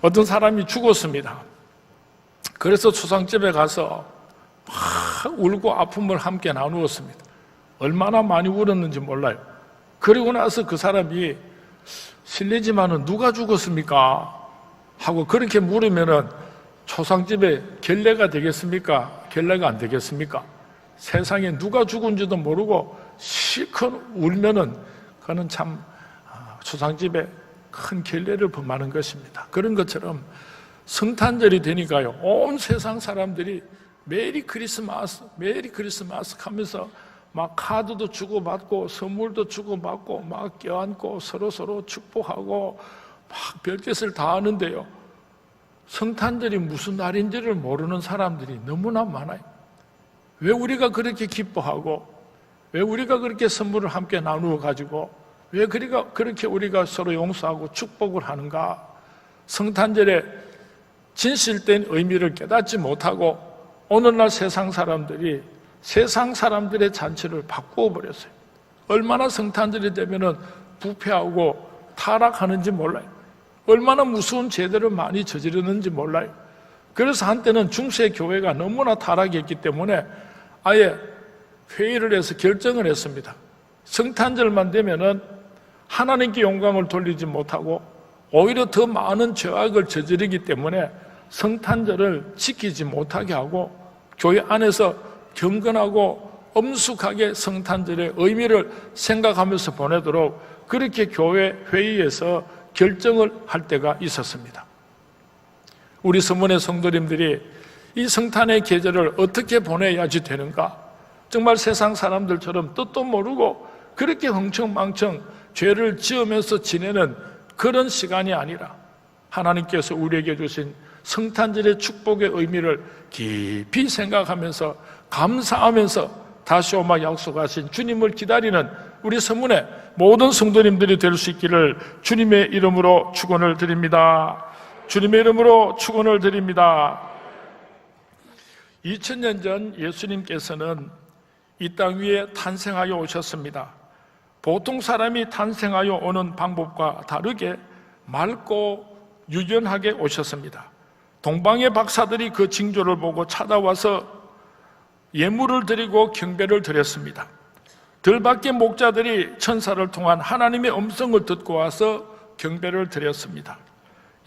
어떤 사람이 죽었습니다. 그래서 초상집에 가서 막 울고 아픔을 함께 나누었습니다. 얼마나 많이 울었는지 몰라요. 그리고 나서 그 사람이 실례지만은 누가 죽었습니까? 하고 그렇게 물으면은 초상집에 결례가 되겠습니까? 결례가 안 되겠습니까? 세상에 누가 죽은지도 모르고 실컷 울면은 그는 참 초상집에 큰 결례를 범하는 것입니다. 그런 것처럼 성탄절이 되니까요, 온 세상 사람들이 메리 크리스마스 하면서 막 카드도 주고받고 선물도 주고받고 막 껴안고 서로 축복하고 막 별짓을 다 하는데요, 성탄절이 무슨 날인지를 모르는 사람들이 너무나 많아요. 왜 우리가 그렇게 기뻐하고, 왜 우리가 그렇게 선물을 함께 나누어 가지고, 왜 그렇게 우리가 서로 용서하고 축복을 하는가? 성탄절에 진실된 의미를 깨닫지 못하고 오늘날 세상 사람들이 세상 사람들의 잔치를 바꾸어 버렸어요. 얼마나 성탄절이 되면은 부패하고 타락하는지 몰라요. 얼마나 무서운 죄들을 많이 저지르는지 몰라요. 그래서 한때는 중세 교회가 너무나 타락했기 때문에 아예 회의를 해서 결정을 했습니다. 성탄절만 되면은 하나님께 영광을 돌리지 못하고 오히려 더 많은 죄악을 저지르기 때문에 성탄절을 지키지 못하게 하고 교회 안에서 경건하고 엄숙하게 성탄절의 의미를 생각하면서 보내도록 그렇게 교회 회의에서 결정을 할 때가 있었습니다. 우리 서문의 성도님들이 이 성탄의 계절을 어떻게 보내야지 되는가? 정말 세상 사람들처럼 뜻도 모르고 그렇게 흥청망청 죄를 지으면서 지내는 그런 시간이 아니라 하나님께서 우리에게 주신 성탄절의 축복의 의미를 깊이 생각하면서 감사하면서 다시 오마 약속하신 주님을 기다리는 우리 서문의 모든 성도님들이 될 수 있기를 주님의 이름으로 축원을 드립니다. 주님의 이름으로 축원을 드립니다. 2000년 전 예수님께서는 이 땅 위에 탄생하여 오셨습니다. 보통 사람이 탄생하여 오는 방법과 다르게 맑고 유연하게 오셨습니다. 동방의 박사들이 그 징조를 보고 찾아와서 예물을 드리고 경배를 드렸습니다. 들밖의 목자들이 천사를 통한 하나님의 음성을 듣고 와서 경배를 드렸습니다.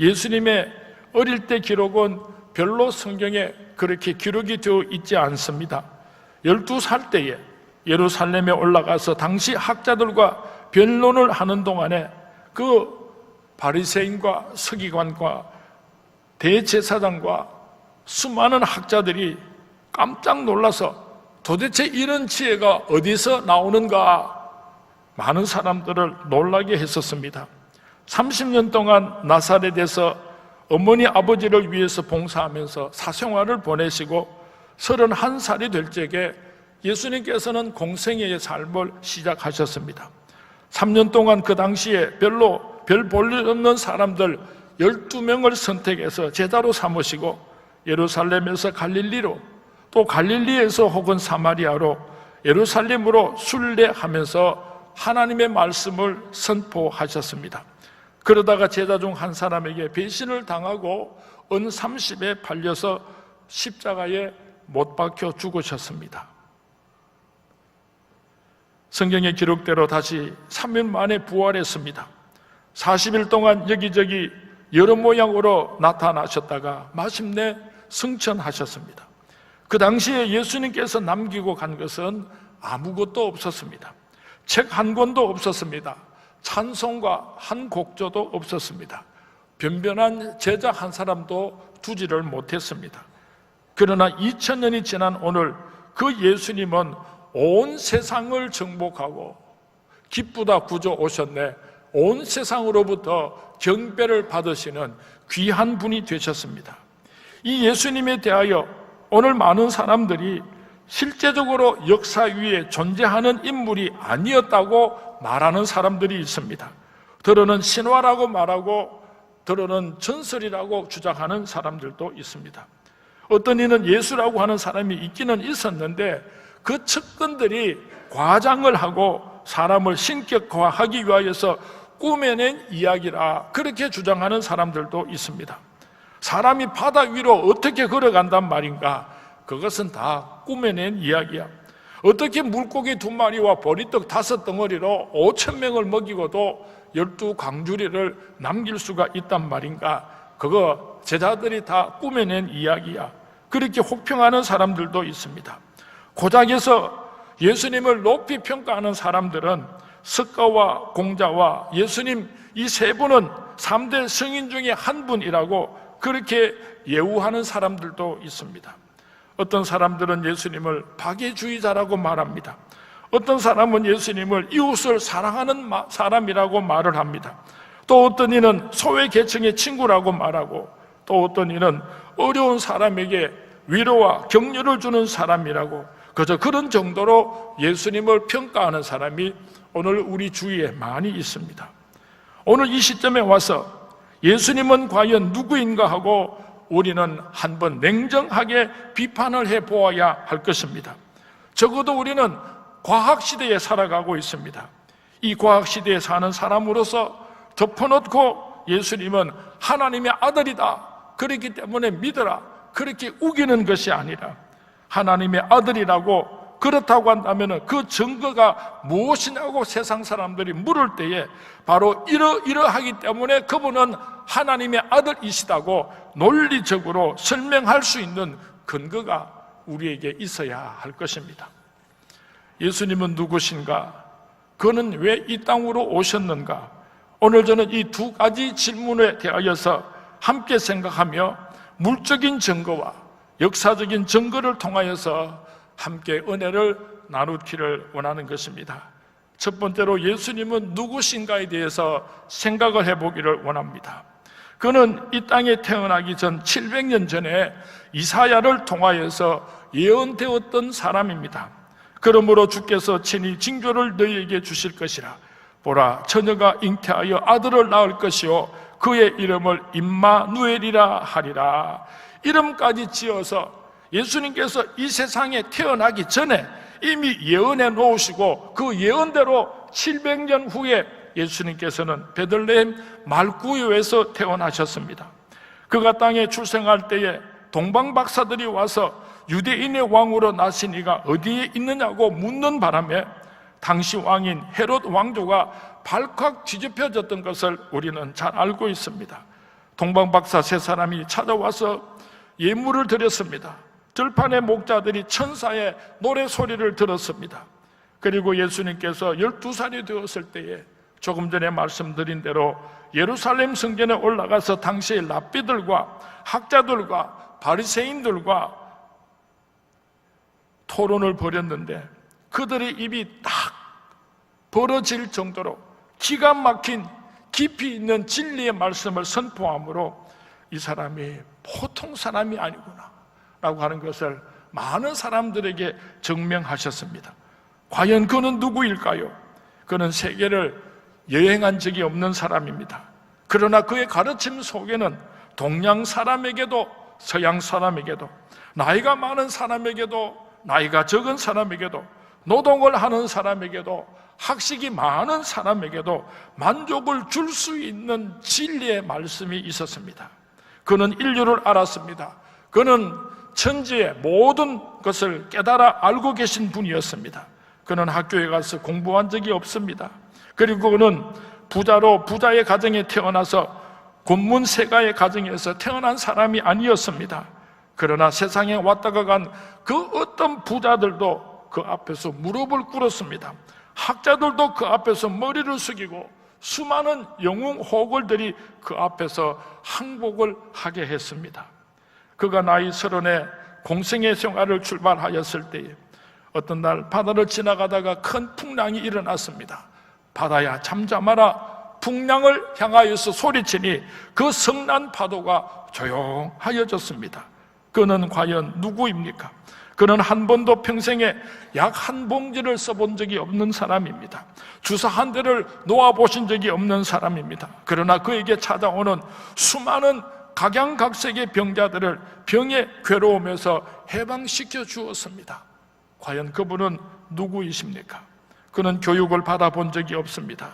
예수님의 어릴 때 기록은 별로 성경에 그렇게 기록이 되어 있지 않습니다. 12살 때에 예루살렘에 올라가서 당시 학자들과 변론을 하는 동안에 그 바리새인과 서기관과 대제사장과 수많은 학자들이 깜짝 놀라서 도대체 이런 지혜가 어디서 나오는가? 많은 사람들을 놀라게 했었습니다. 30년 동안 나사렛에서 어머니 아버지를 위해서 봉사하면서 사생활을 보내시고 31살이 될 적에 예수님께서는 공생애의 삶을 시작하셨습니다. 3년 동안 그 당시에 별로 별 볼 일 없는 사람들 12명을 선택해서 제자로 삼으시고 예루살렘에서 갈릴리로, 또 갈릴리에서 혹은 사마리아로, 예루살렘으로 순례하면서 하나님의 말씀을 선포하셨습니다. 그러다가 제자 중 한 사람에게 배신을 당하고 은 30에 팔려서 십자가에 못 박혀 죽으셨습니다. 성경의 기록대로 다시 3일 만에 부활했습니다. 40일 동안 여기저기 여러 모양으로 나타나셨다가 마침내 승천하셨습니다. 그 당시에 예수님께서 남기고 간 것은 아무것도 없었습니다. 책 한 권도 없었습니다. 찬송가 한 곡조도 없었습니다. 변변한 제자 한 사람도 두지를 못했습니다. 그러나 2000년이 지난 오늘 그 예수님은 온 세상을 정복하고 기쁘다 구주 오셨네, 온 세상으로부터 경배를 받으시는 귀한 분이 되셨습니다. 이 예수님에 대하여 오늘 많은 사람들이 실제적으로 역사 위에 존재하는 인물이 아니었다고 말하는 사람들이 있습니다. 더러는 신화라고 말하고 더러는 전설이라고 주장하는 사람들도 있습니다. 어떤 이는 예수라고 하는 사람이 있기는 있었는데 그 측근들이 과장을 하고 사람을 신격화하기 위하여서 꾸며낸 이야기라 그렇게 주장하는 사람들도 있습니다. 사람이 바다 위로 어떻게 걸어간단 말인가? 그것은 다 꾸며낸 이야기야. 어떻게 물고기 2마리와 보리떡 5덩어리로 5,000명을 먹이고도 12광주리를 남길 수가 있단 말인가? 그거 제자들이 다 꾸며낸 이야기야. 그렇게 혹평하는 사람들도 있습니다. 고작에서 예수님을 높이 평가하는 사람들은 석가와 공자와 예수님 이 세 분은 3대 성인 중에 한 분이라고 그렇게 예우하는 사람들도 있습니다. 어떤 사람들은 예수님을 박애주의자라고 말합니다. 어떤 사람은 예수님을 이웃을 사랑하는 사람이라고 말을 합니다. 또 어떤 이는 소외계층의 친구라고 말하고, 또 어떤 이는 어려운 사람에게 위로와 격려를 주는 사람이라고, 그저 그런 정도로 예수님을 평가하는 사람이 오늘 우리 주위에 많이 있습니다. 오늘 이 시점에 와서 예수님은 과연 누구인가 하고 우리는 한번 냉정하게 비판을 해보아야 할 것입니다. 적어도 우리는 과학시대에 살아가고 있습니다. 이 과학시대에 사는 사람으로서 덮어놓고 예수님은 하나님의 아들이다, 그렇기 때문에 믿어라, 그렇게 우기는 것이 아니라 하나님의 아들이라고 그렇다고 한다면 그 증거가 무엇이냐고 세상 사람들이 물을 때에 바로 이러하기 때문에 그분은 하나님의 아들이시다고 논리적으로 설명할 수 있는 근거가 우리에게 있어야 할 것입니다. 예수님은 누구신가? 그는 왜 이 땅으로 오셨는가? 오늘 저는 이 2가지 질문에 대하여서 함께 생각하며 물적인 증거와 역사적인 증거를 통하여서 함께 은혜를 나누기를 원하는 것입니다. 첫 번째로 예수님은 누구신가에 대해서 생각을 해보기를 원합니다. 그는 이 땅에 태어나기 전 700년 전에 이사야를 통하여서 예언되었던 사람입니다. 그러므로 주께서 친히 징조를 너희에게 주실 것이라. 보라, 처녀가 잉태하여 아들을 낳을 것이요 그의 이름을 임마누엘이라 하리라. 이름까지 지어서 예수님께서 이 세상에 태어나기 전에 이미 예언해 놓으시고 그 예언대로 700년 후에 예수님께서는 베들레헴 말구요에서 태어나셨습니다. 그가 땅에 출생할 때에 동방박사들이 와서 유대인의 왕으로 나신 이가 어디에 있느냐고 묻는 바람에 당시 왕인 헤롯 왕조가 발칵 뒤집혀졌던 것을 우리는 잘 알고 있습니다. 동방박사 3사람이 찾아와서 예물을 드렸습니다. 들판의 목자들이 천사의 노래소리를 들었습니다. 그리고 예수님께서 12살이 되었을 때에 조금 전에 말씀드린 대로 예루살렘 성전에 올라가서 당시의 랍비들과 학자들과 바리새인들과 토론을 벌였는데 그들의 입이 딱 벌어질 정도로 기가 막힌 깊이 있는 진리의 말씀을 선포함으로 이 사람이 보통 사람이 아니구나 라고 하는 것을 많은 사람들에게 증명하셨습니다. 과연 그는 누구일까요? 그는 세계를 여행한 적이 없는 사람입니다. 그러나 그의 가르침 속에는 동양 사람에게도 서양 사람에게도 나이가 많은 사람에게도 나이가 적은 사람에게도 노동을 하는 사람에게도 학식이 많은 사람에게도 만족을 줄 수 있는 진리의 말씀이 있었습니다. 그는 인류를 알았습니다. 그는 천지의 모든 것을 깨달아 알고 계신 분이었습니다. 그는 학교에 가서 공부한 적이 없습니다. 그리고 그는 부자의 가정에 태어나서 곤문세가의 가정에서 태어난 사람이 아니었습니다. 그러나 세상에 왔다가 간 그 어떤 부자들도 그 앞에서 무릎을 꿇었습니다. 학자들도 그 앞에서 머리를 숙이고 수많은 영웅 호걸들이 그 앞에서 항복을 하게 했습니다. 그가 나이 30에 공생의 생활을 출발하였을 때에 어떤 날 바다를 지나가다가 큰 풍랑이 일어났습니다. 바다야 잠잠하라, 풍랑을 향하여서 소리치니 그 성난 파도가 조용하여졌습니다. 그는 과연 누구입니까? 그는 한 번도 평생에 약 한 봉지를 써본 적이 없는 사람입니다. 주사 한 대를 놓아보신 적이 없는 사람입니다. 그러나 그에게 찾아오는 수많은 각양각색의 병자들을 병의 괴로움에서 해방시켜 주었습니다. 과연 그분은 누구이십니까? 그는 교육을 받아본 적이 없습니다.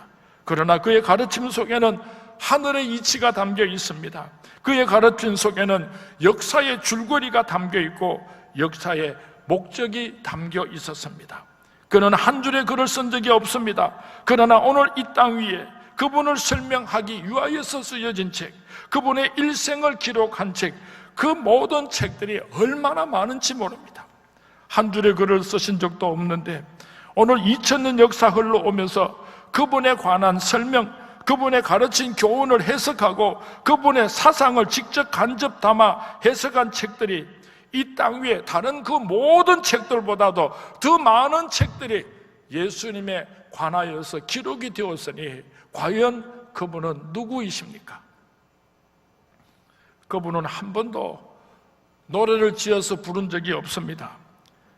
그러나 그의 가르침 속에는 하늘의 이치가 담겨 있습니다. 그의 가르침 속에는 역사의 줄거리가 담겨 있고 역사의 목적이 담겨 있었습니다. 그는 한 줄의 글을 쓴 적이 없습니다. 그러나 오늘 이 땅 위에 그분을 설명하기 위하여서 쓰여진 책, 그분의 일생을 기록한 책, 그 모든 책들이 얼마나 많은지 모릅니다. 한 줄의 글을 쓰신 적도 없는데 오늘 2000년 역사 흘러오면서 그분에 관한 설명, 그분의 가르친 교훈을 해석하고 그분의 사상을 직접 간접 담아 해석한 책들이 이 땅 위에 다른 그 모든 책들보다도 더 많은 책들이 예수님에 관하여서 기록이 되었으니 과연 그분은 누구이십니까? 그분은 한 번도 노래를 지어서 부른 적이 없습니다.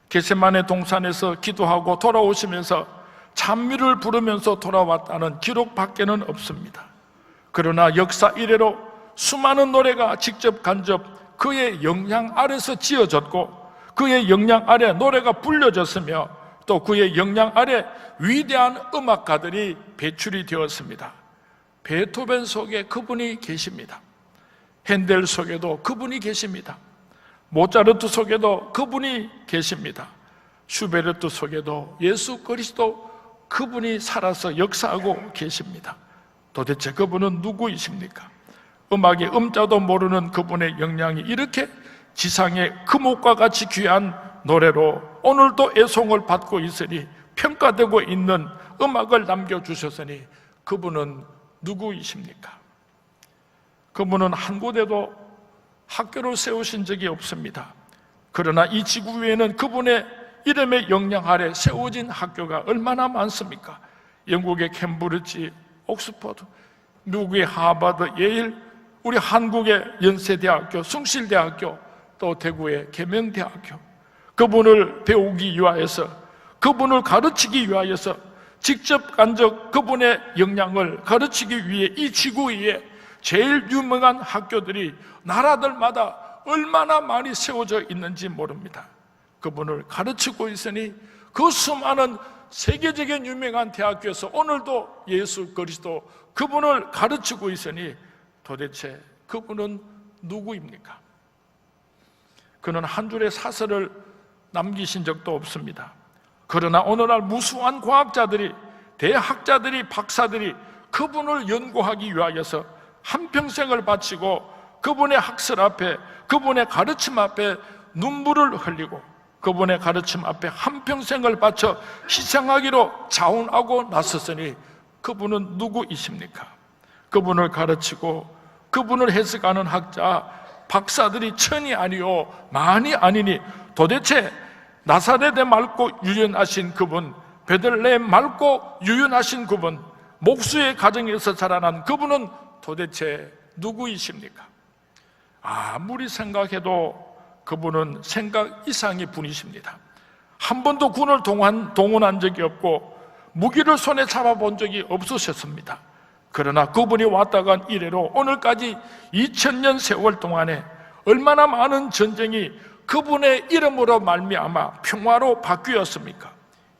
겟세마네 동산에서 기도하고 돌아오시면서 찬미를 부르면서 돌아왔다는 기록밖에는 없습니다. 그러나 역사 이래로 수많은 노래가 직접 간접 그의 영향 아래서 지어졌고 그의 영향 아래 노래가 불려졌으며 또 그의 영향 아래 위대한 음악가들이 배출이 되었습니다. 베토벤 속에 그분이 계십니다. 핸델 속에도 그분이 계십니다. 모차르트 속에도 그분이 계십니다. 슈베르트 속에도 예수 그리스도 그분이 살아서 역사하고 계십니다. 도대체 그분은 누구이십니까? 음악의 음자도 모르는 그분의 영향이 이렇게 지상의 금옥과 같이 귀한 노래로 오늘도 애송을 받고 있으니 평가되고 있는 음악을 남겨주셨으니 그분은 누구이십니까? 그분은 한 곳에도 학교를 세우신 적이 없습니다. 그러나 이 지구 위에는 그분의 이름의 영향 아래 세워진 학교가 얼마나 많습니까? 영국의 캠브리지, 옥스퍼드, 미국의 하버드, 예일, 우리 한국의 연세대학교, 숭실대학교, 또 대구의 계명대학교. 그분을 배우기 위하여서, 그분을 가르치기 위하여서 직접 간접 그분의 영향을 가르치기 위해 이 지구 위에 제일 유명한 학교들이 나라들마다 얼마나 많이 세워져 있는지 모릅니다. 그분을 가르치고 있으니 그 수많은 세계적인 유명한 대학교에서 오늘도 예수 그리스도 그분을 가르치고 있으니 도대체 그분은 누구입니까? 그는 한 줄의 사설을 남기신 적도 없습니다. 그러나 오늘날 무수한 과학자들이, 대학자들이, 박사들이 그분을 연구하기 위하여서 한평생을 바치고 그분의 학설 앞에, 그분의 가르침 앞에 눈물을 흘리고 그분의 가르침 앞에 한평생을 바쳐 희생하기로 자원하고 나섰으니 그분은 누구이십니까? 그분을 가르치고 그분을 해석하는 학자, 박사들이 천이 아니요 만이 아니니 도대체 나사렛에 맑고 유연하신 그분, 베들레헴 맑고 유연하신 그분, 목수의 가정에서 자라난 그분은 도대체 누구이십니까? 아무리 생각해도 그분은 생각 이상의 분이십니다. 한 번도 군을 동원한 적이 없고 무기를 손에 잡아본 적이 없으셨습니다. 그러나 그분이 왔다 간 이래로 오늘까지 2000년 세월 동안에 얼마나 많은 전쟁이 그분의 이름으로 말미암아 평화로 바뀌었습니까?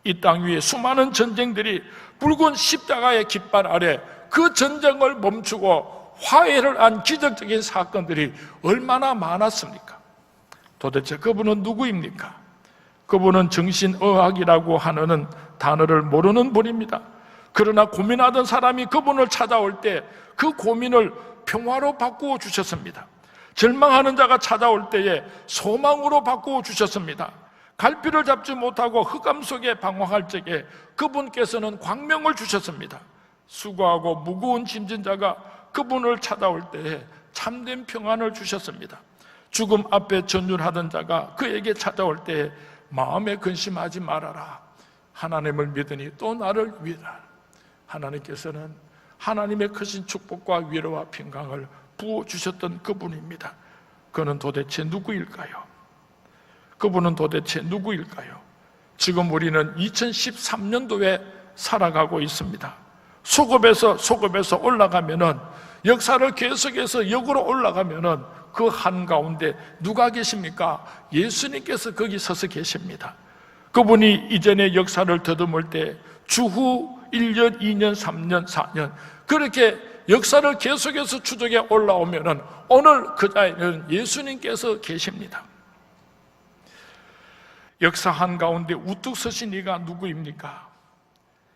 이 땅 위에 수많은 전쟁들이 붉은 십자가의 깃발 아래 그 전쟁을 멈추고 화해를 한 기적적인 사건들이 얼마나 많았습니까? 도대체 그분은 누구입니까? 그분은 정신의학이라고 하는 단어를 모르는 분입니다. 그러나 고민하던 사람이 그분을 찾아올 때 그 고민을 평화로 바꾸어 주셨습니다. 절망하는 자가 찾아올 때에 소망으로 바꾸어 주셨습니다. 갈피를 잡지 못하고 흑암 속에 방황할 적에 그분께서는 광명을 주셨습니다. 수고하고 무거운 짐진 자가 그분을 찾아올 때에 참된 평안을 주셨습니다. 죽음 앞에 전율하던 자가 그에게 찾아올 때에 마음에 근심하지 말아라. 하나님을 믿으니 또 나를 위하라. 하나님께서는 하나님의 크신 축복과 위로와 평강을 부어주셨던 그분입니다. 그는 도대체 누구일까요? 그분은 도대체 누구일까요? 지금 우리는 2013년도에 살아가고 있습니다. 소급에서 올라가면은, 역사를 계속해서 역으로 올라가면은 그 한가운데 누가 계십니까? 예수님께서 거기 서서 계십니다. 그분이 이전의 역사를 더듬을 때 주후 1년, 2년, 3년, 4년 그렇게 역사를 계속해서 추적해 올라오면은 오늘 그 자리에는 예수님께서 계십니다. 역사 한가운데 우뚝 서신 이가 누구입니까?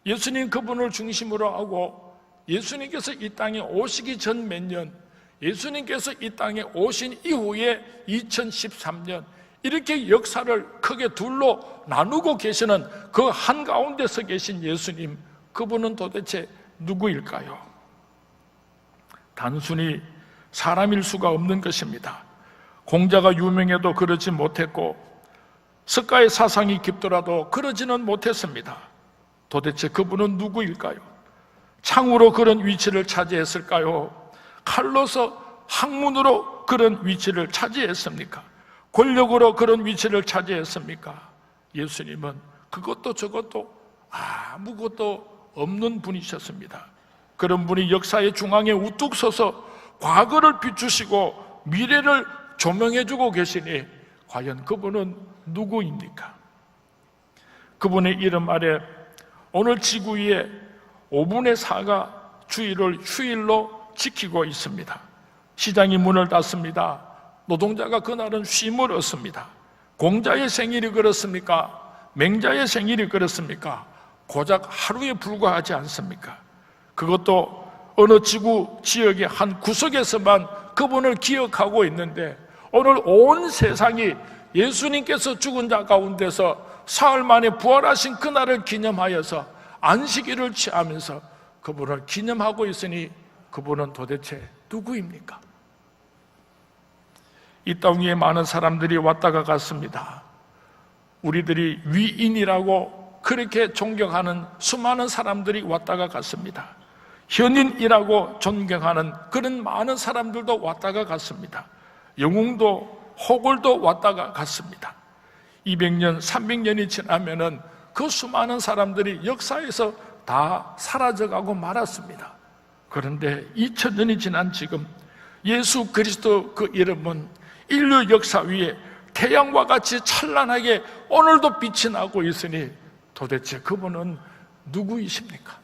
예수님 그분을 중심으로 하고 예수님께서 이 땅에 오시기 전 몇 년, 예수님께서 이 땅에 오신 이후에 2013년 이렇게 역사를 크게 둘로 나누고 계시는 그 한가운데 서 계신 예수님, 그분은 도대체 누구일까요? 단순히 사람일 수가 없는 것입니다. 공자가 유명해도 그러지 못했고 석가의 사상이 깊더라도 그러지는 못했습니다. 도대체 그분은 누구일까요? 창으로 그런 위치를 차지했을까요? 칼로서 학문으로 그런 위치를 차지했습니까? 권력으로 그런 위치를 차지했습니까? 예수님은 그것도 저것도 아무것도 없는 분이셨습니다. 그런 분이 역사의 중앙에 우뚝 서서 과거를 비추시고 미래를 조명해주고 계시니 과연 그분은 누구입니까? 그분의 이름 아래 오늘 지구 위에 5분의 4가 주일을 휴일로 지키고 있습니다. 시장이 문을 닫습니다. 노동자가 그날은 쉼을 얻습니다. 공자의 생일이 그렇습니까? 맹자의 생일이 그렇습니까? 고작 하루에 불과하지 않습니까? 그것도 어느 지구 지역의 한 구석에서만 그분을 기억하고 있는데 오늘 온 세상이 예수님께서 죽은 자 가운데서 사흘 만에 부활하신 그날을 기념하여서 안식일을 취하면서 그분을 기념하고 있으니 그분은 도대체 누구입니까? 이 땅 위에 많은 사람들이 왔다가 갔습니다. 우리들이 위인이라고 그렇게 존경하는 수많은 사람들이 왔다가 갔습니다. 현인이라고 존경하는 그런 많은 사람들도 왔다가 갔습니다. 영웅도 호골도 왔다가 갔습니다. 200년, 300년이 지나면은 그 수많은 사람들이 역사에서 다 사라져가고 말았습니다. 그런데 2000년이 지난 지금 예수 그리스도 그 이름은 인류 역사 위에 태양과 같이 찬란하게 오늘도 빛이 나고 있으니 도대체 그분은 누구이십니까?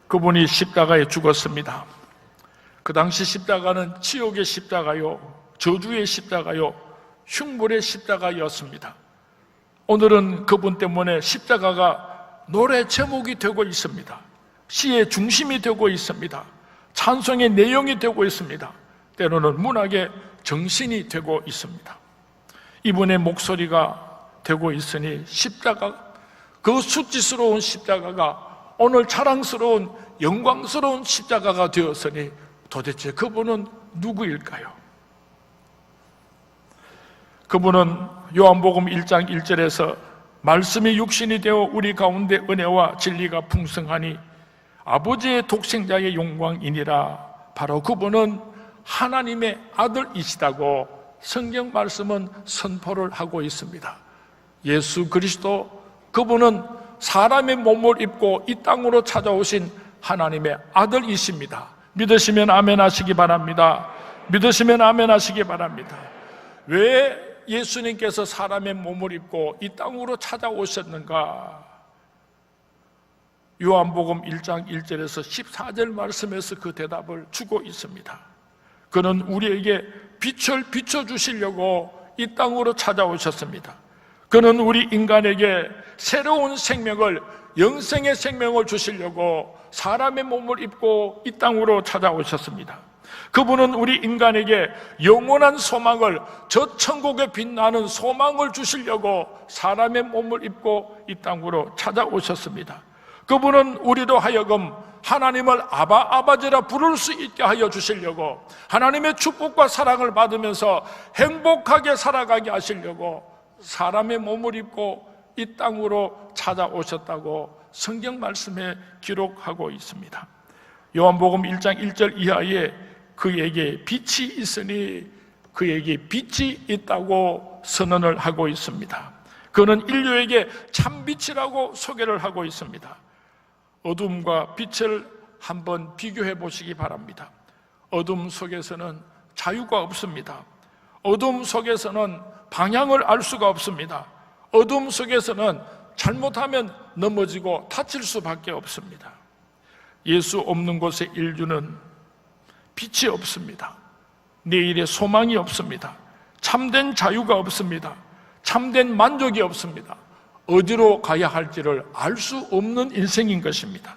그분이 십자가에 죽었습니다. 그 당시 십자가는 지옥의 십자가요, 저주의 십자가요, 흉물의 십자가였습니다. 오늘은 그분 때문에 십자가가 노래 제목이 되고 있습니다. 시의 중심이 되고 있습니다. 찬송의 내용이 되고 있습니다. 때로는 문학의 정신이 되고 있습니다. 이분의 목소리가 되고 있으니 십자가, 그 수치스러운 십자가가 오늘 자랑스러운 영광스러운 십자가가 되었으니 도대체 그분은 누구일까요? 그분은 요한복음 1장 1절에서 말씀이 육신이 되어 우리 가운데 은혜와 진리가 풍성하니 아버지의 독생자의 영광이니라. 바로 그분은 하나님의 아들이시다고 성경 말씀은 선포를 하고 있습니다. 예수 그리스도, 그분은 사람의 몸을 입고 이 땅으로 찾아오신 하나님의 아들이십니다. 믿으시면 아멘 하시기 바랍니다. 믿으시면 아멘 하시기 바랍니다. 왜 예수님께서 사람의 몸을 입고 이 땅으로 찾아오셨는가? 요한복음 1장 1절에서 14절 말씀에서 그 대답을 주고 있습니다. 그는 우리에게 빛을 비춰주시려고 이 땅으로 찾아오셨습니다. 그는 우리 인간에게 새로운 생명을, 영생의 생명을 주시려고 사람의 몸을 입고 이 땅으로 찾아오셨습니다. 그분은 우리 인간에게 영원한 소망을, 저 천국에 빛나는 소망을 주시려고 사람의 몸을 입고 이 땅으로 찾아오셨습니다. 그분은 우리로 하여금 하나님을 아버지라 부를 수 있게 하여 주시려고, 하나님의 축복과 사랑을 받으면서 행복하게 살아가게 하시려고 사람의 몸을 입고 이 땅으로 찾아오셨다고 성경 말씀에 기록하고 있습니다. 요한복음 1장 1절 이하에 그에게 빛이 있으니 그에게 빛이 있다고 선언을 하고 있습니다. 그는 인류에게 참빛이라고 소개를 하고 있습니다. 어둠과 빛을 한번 비교해 보시기 바랍니다. 어둠 속에서는 자유가 없습니다. 어둠 속에서는 방향을 알 수가 없습니다. 어둠 속에서는 잘못하면 넘어지고 다칠 수밖에 없습니다. 예수 없는 곳의 인류는 빛이 없습니다. 내일의 소망이 없습니다. 참된 자유가 없습니다. 참된 만족이 없습니다. 어디로 가야 할지를 알 수 없는 인생인 것입니다.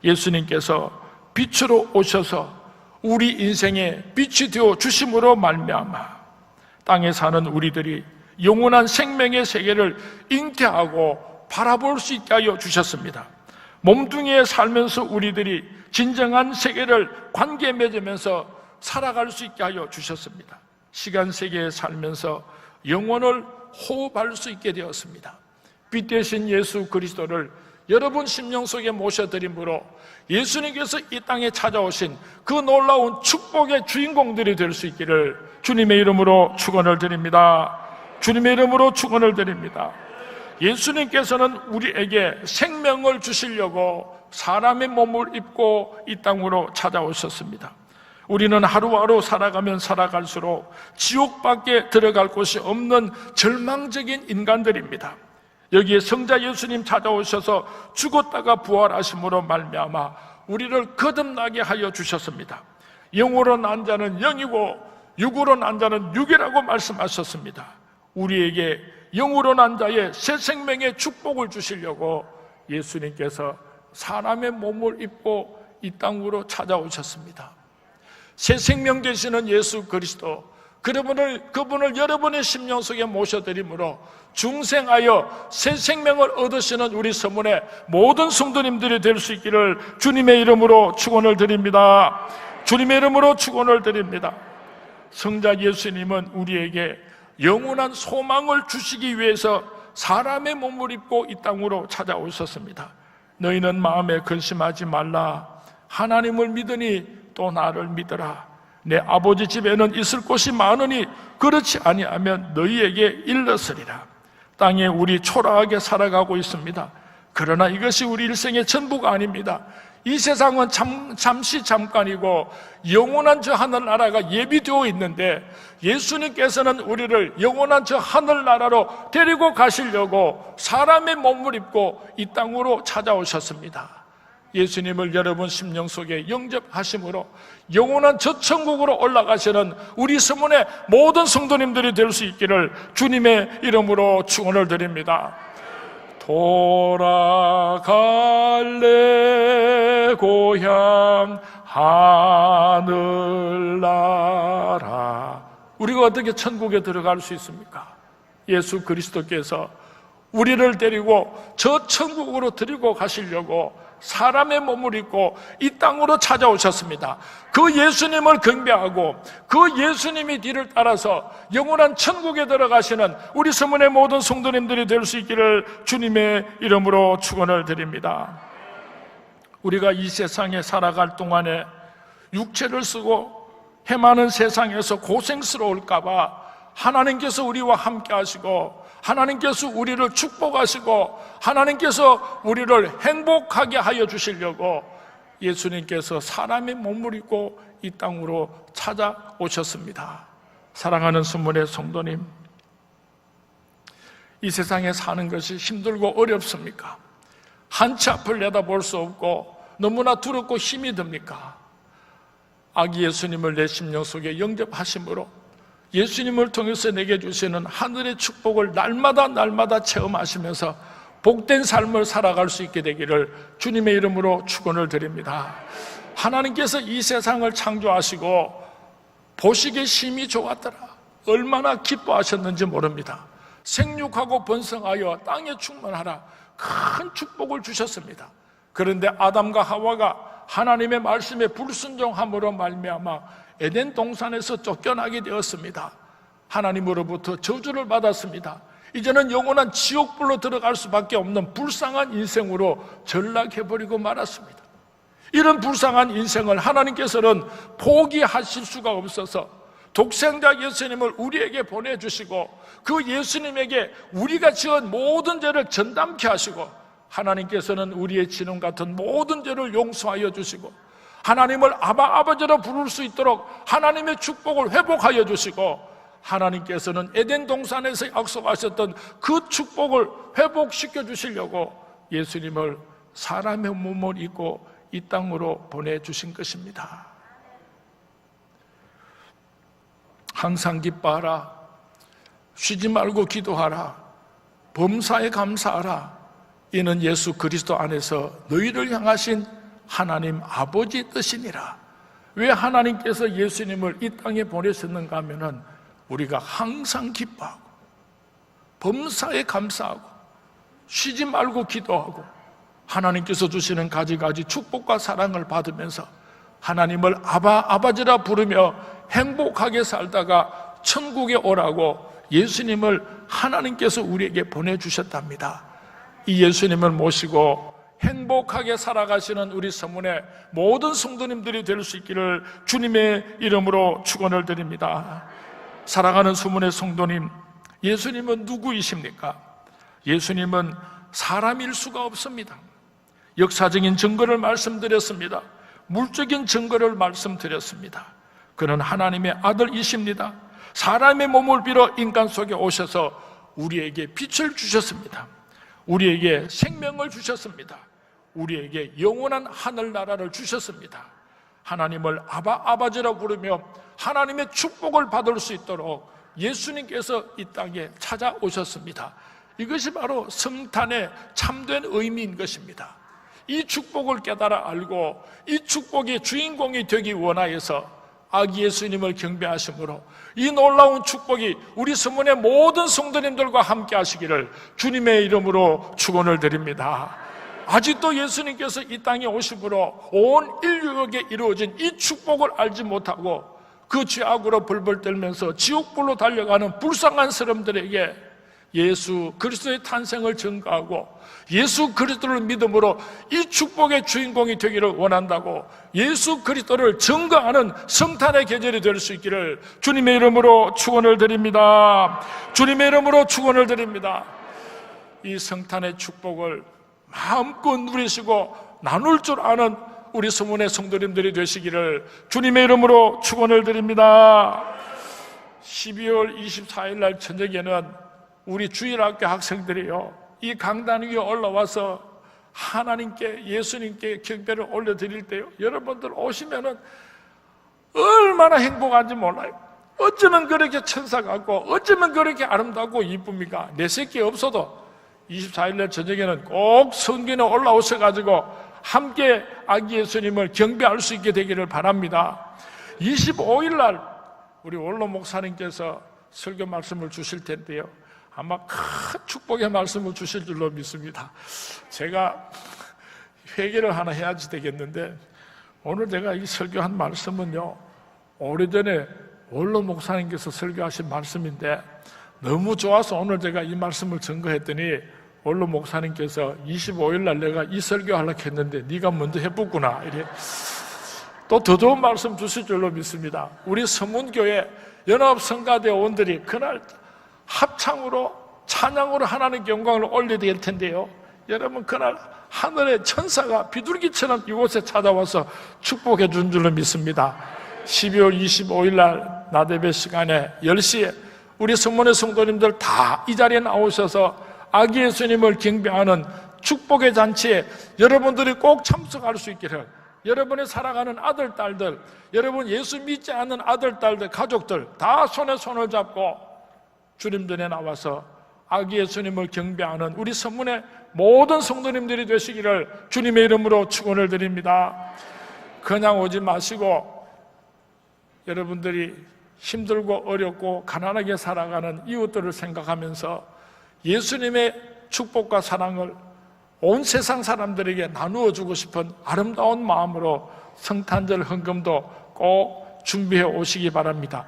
예수님께서 빛으로 오셔서 우리 인생에 빛이 되어 주심으로 말미암아 땅에 사는 우리들이 영원한 생명의 세계를 잉태하고 바라볼 수 있게 하여 주셨습니다. 몸뚱이에 살면서 우리들이 진정한 세계를 관계 맺으면서 살아갈 수 있게 하여 주셨습니다. 시간 세계에 살면서 영혼을 호흡할 수 있게 되었습니다. 빛 되신 예수 그리스도를 여러분 심령 속에 모셔드림으로 예수님께서 이 땅에 찾아오신 그 놀라운 축복의 주인공들이 될 수 있기를 주님의 이름으로 축원을 드립니다. 주님의 이름으로 축원을 드립니다. 예수님께서는 우리에게 생명을 주시려고 사람의 몸을 입고 이 땅으로 찾아오셨습니다. 우리는 하루하루 살아가면 살아갈수록 지옥밖에 들어갈 곳이 없는 절망적인 인간들입니다. 여기에 성자 예수님 찾아오셔서 죽었다가 부활하심으로 말미암아 우리를 거듭나게 하여 주셨습니다. 영으로 난 자는 영이고 육으로 난 자는 육이라고 말씀하셨습니다. 우리에게 영으로 난 자의 새 생명의 축복을 주시려고 예수님께서 사람의 몸을 입고 이 땅으로 찾아오셨습니다. 새 생명 되시는 예수 그리스도, 그분을 여러분의 심령 속에 모셔드림으로 중생하여 새 생명을 얻으시는 우리 서문의 모든 성도님들이 될 수 있기를 주님의 이름으로 축원을 드립니다. 주님의 이름으로 축원을 드립니다. 성자 예수님은 우리에게 영원한 소망을 주시기 위해서 사람의 몸을 입고 이 땅으로 찾아오셨습니다. 너희는 마음에 근심하지 말라. 하나님을 믿으니 또 나를 믿으라. 내 아버지 집에는 있을 곳이 많으니 그렇지 아니하면 너희에게 일렀으리라. 땅에 우리 초라하게 살아가고 있습니다. 그러나 이것이 우리 일생의 전부가 아닙니다. 이 세상은 잠시 잠깐이고 영원한 저 하늘나라가 예비되어 있는데 예수님께서는 우리를 영원한 저 하늘나라로 데리고 가시려고 사람의 몸을 입고 이 땅으로 찾아오셨습니다. 예수님을 여러분 심령 속에 영접하심으로 영원한 저 천국으로 올라가시는 우리 서문의 모든 성도님들이 될 수 있기를 주님의 이름으로 축원을 드립니다. 돌아갈래 고향 하늘나라. 우리가 어떻게 천국에 들어갈 수 있습니까? 예수 그리스도께서 우리를 데리고 저 천국으로 데리고 가시려고 사람의 몸을 입고 이 땅으로 찾아오셨습니다. 그 예수님을 경배하고 그 예수님의 뒤를 따라서 영원한 천국에 들어가시는 우리 서문의 모든 성도님들이 될 수 있기를 주님의 이름으로 축원을 드립니다. 우리가 이 세상에 살아갈 동안에 육체를 쓰고 헤매는 세상에서 고생스러울까 봐 하나님께서 우리와 함께 하시고 하나님께서 우리를 축복하시고 하나님께서 우리를 행복하게 하여 주시려고 예수님께서 사람의 몸을 입고 이 땅으로 찾아오셨습니다. 사랑하는 성문의 성도님, 이 세상에 사는 것이 힘들고 어렵습니까? 한치 앞을 내다볼 수 없고 너무나 두렵고 힘이 듭니까? 아기 예수님을 내 심령 속에 영접하심으로 예수님을 통해서 내게 주시는 하늘의 축복을 날마다 체험하시면서 복된 삶을 살아갈 수 있게 되기를 주님의 이름으로 축원을 드립니다. 하나님께서 이 세상을 창조하시고 보시기에 심히 좋았더라. 얼마나 기뻐하셨는지 모릅니다. 생육하고 번성하여 땅에 충만하라. 큰 축복을 주셨습니다. 그런데 아담과 하와가 하나님의 말씀에 불순종함으로 말미암아 에덴 동산에서 쫓겨나게 되었습니다. 하나님으로부터 저주를 받았습니다. 이제는 영원한 지옥불로 들어갈 수밖에 없는 불쌍한 인생으로 전락해버리고 말았습니다. 이런 불쌍한 인생을 하나님께서는 포기하실 수가 없어서 독생자 예수님을 우리에게 보내주시고 그 예수님에게 우리가 지은 모든 죄를 전담케 하시고 하나님께서는 우리의 지능 같은 모든 죄를 용서하여 주시고 하나님을 아버지로 부를 수 있도록 하나님의 축복을 회복하여 주시고 하나님께서는 에덴 동산에서 약속하셨던 그 축복을 회복시켜 주시려고 예수님을 사람의 몸을 입고 이 땅으로 보내주신 것입니다. 항상 기뻐하라, 쉬지 말고 기도하라, 범사에 감사하라. 이는 예수 그리스도 안에서 너희를 향하신 하나님 아버지 뜻이니라. 왜 하나님께서 예수님을 이 땅에 보내셨는가 하면은 우리가 항상 기뻐하고 범사에 감사하고 쉬지 말고 기도하고 하나님께서 주시는 가지가지 축복과 사랑을 받으면서 하나님을 아버지라 부르며 행복하게 살다가 천국에 오라고 예수님을 하나님께서 우리에게 보내주셨답니다. 이 예수님을 모시고 행복하게 살아가시는 우리 서문의 모든 성도님들이 될 수 있기를 주님의 이름으로 축원을 드립니다. 사랑하는 서문의 성도님, 예수님은 누구이십니까? 예수님은 사람일 수가 없습니다. 역사적인 증거를 말씀드렸습니다. 물적인 증거를 말씀드렸습니다. 그는 하나님의 아들이십니다. 사람의 몸을 빌어 인간 속에 오셔서 우리에게 빛을 주셨습니다. 우리에게 생명을 주셨습니다. 우리에게 영원한 하늘나라를 주셨습니다. 하나님을 아버지라 부르며 하나님의 축복을 받을 수 있도록 예수님께서 이 땅에 찾아오셨습니다. 이것이 바로 성탄의 참된 의미인 것입니다. 이 축복을 깨달아 알고 이 축복의 주인공이 되기 원하여서 아기 예수님을 경배하심으로 이 놀라운 축복이 우리 서문의 모든 성도님들과 함께 하시기를 주님의 이름으로 축원을 드립니다. 아직도 예수님께서 이 땅에 오심으로 온 인류에게 이루어진 이 축복을 알지 못하고 그 죄악으로 벌벌 떨면서 지옥불로 달려가는 불쌍한 사람들에게 예수 그리스도의 탄생을 증거하고 예수 그리스도를 믿음으로 이 축복의 주인공이 되기를 원한다고 예수 그리스도를 증거하는 성탄의 계절이 될 수 있기를 주님의 이름으로 축원을 드립니다. 주님의 이름으로 축원을 드립니다. 이 성탄의 축복을 마음껏 누리시고 나눌 줄 아는 우리 서문의 성도님들이 되시기를 주님의 이름으로 축원을 드립니다. 12월 24일 날 저녁에는 우리 주일학교 학생들이요, 이 강단 위에 올라와서 하나님께 예수님께 경배를 올려드릴 때요, 여러분들 오시면은 얼마나 행복한지 몰라요. 어쩌면 그렇게 천사 같고 어쩌면 그렇게 아름답고 이쁩니까? 내 새끼 없어도 24일 날 저녁에는 꼭 성전에 올라오셔가지고 함께 아기 예수님을 경배할 수 있게 되기를 바랍니다. 25일 날 우리 원로 목사님께서 설교 말씀을 주실 텐데요, 아마 큰 축복의 말씀을 주실 줄로 믿습니다. 제가 회개를 하나 해야지 되겠는데, 오늘 제가 이 설교한 말씀은요, 오래전에 원로 목사님께서 설교하신 말씀인데 너무 좋아서 오늘 제가 이 말씀을 증거했더니 원로 목사님께서 25일 날 내가 이 설교하려고 했는데 네가 먼저 해보구나, 이래 또 더 좋은 말씀 주실 줄로 믿습니다. 우리 서문교회 연합성가대원들이 그날 합창으로 찬양으로 하나님께 영광을 올려야 될 텐데요, 여러분 그날 하늘의 천사가 비둘기처럼 이곳에 찾아와서 축복해 준 줄로 믿습니다. 12월 25일 날 나대배 시간에 10시에 우리 서문의 성도님들 다 이 자리에 나오셔서 아기 예수님을 경배하는 축복의 잔치에 여러분들이 꼭 참석할 수 있기를, 여러분의 사랑하는 아들, 딸들, 여러분 예수 믿지 않는 아들, 딸들, 가족들 다 손에 손을 잡고 주님 전에 나와서 아기 예수님을 경배하는 우리 서문의 모든 성도님들이 되시기를 주님의 이름으로 축원을 드립니다. 그냥 오지 마시고 여러분들이 힘들고 어렵고 가난하게 살아가는 이웃들을 생각하면서 예수님의 축복과 사랑을 온 세상 사람들에게 나누어 주고 싶은 아름다운 마음으로 성탄절 헌금도 꼭 준비해 오시기 바랍니다.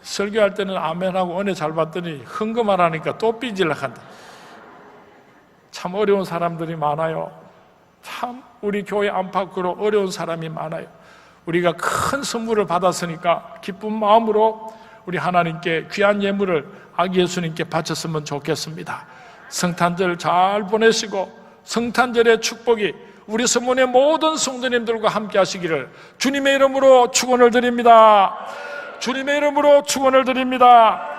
설교할 때는 아멘하고 은혜 잘 받더니 헌금만 하니까 또 삐질락 한다. 참 어려운 사람들이 많아요. 참 우리 교회 안팎으로 어려운 사람이 많아요. 우리가 큰 선물을 받았으니까 기쁜 마음으로 우리 하나님께 귀한 예물을 아기 예수님께 바쳤으면 좋겠습니다. 성탄절 잘 보내시고 성탄절의 축복이 우리 서문의 모든 성도님들과 함께 하시기를 주님의 이름으로 축원을 드립니다. 주님의 이름으로 축원을 드립니다.